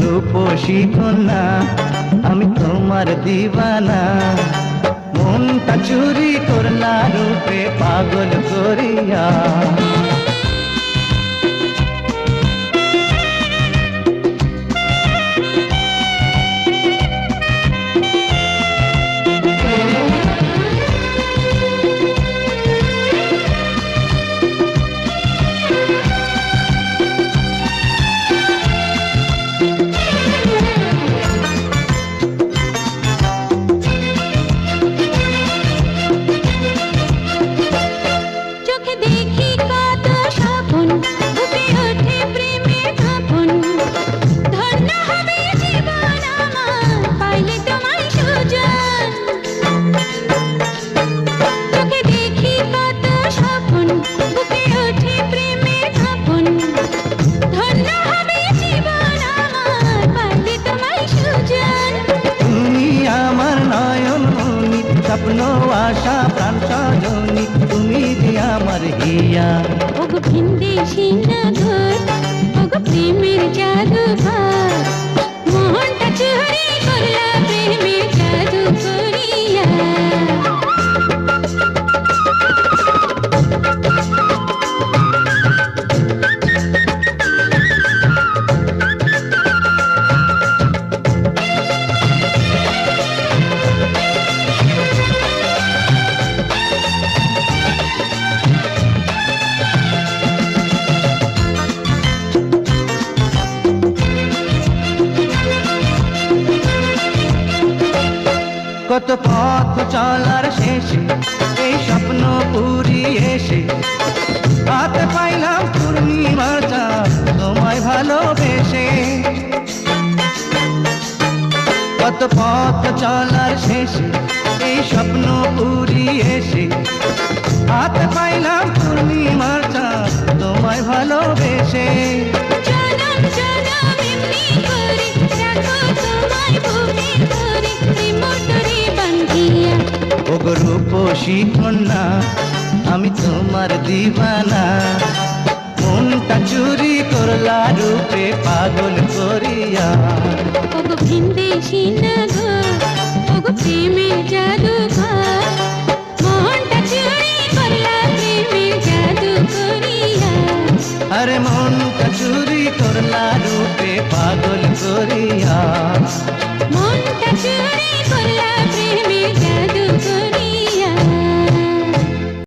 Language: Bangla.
রূপসী কন্যা আমি তোমার দিবানা, মনটা চুরি করলা রূপে পাগল করিয়া। স্বপ্ন আশা প্রাণ সজনী তুমি যে আমার হিয়া। ওগো ভিনদেশী নগর, ওগো প্রেমের জাদুঘর, মনটা চুরি করলা প্রেমের জাদু করিয়া। কত পথ চলার শেষে এই স্বপ্ন পুরি এসে হাতে পাইলাম পূর্ণিমার চাঁদ তোমায় ভালোবেসে। কত পথ চলার শেষে এই স্বপ্ন পুরি এসে হাতে পাইলাম পূর্ণিমার চাঁদ তোমায় ভালোবেসে। জনম জনম এমনি করে রাখো তোমায় বুকে ধরে প্রেমটারে বাঁধিয়া। ওগো রূপসী কন্যা আমি তোমার দিবানা, মনটা চুরি করলা রূপে পাগল করিয়া। ওগো ভিনদেশী নগর, ওগো প্রেমের জাদুঘর, মনটা চুরি করলা প্রেমের জাদু করিয়া। আরে মনটা চুরি করলা রূপে পাগল করিয়া।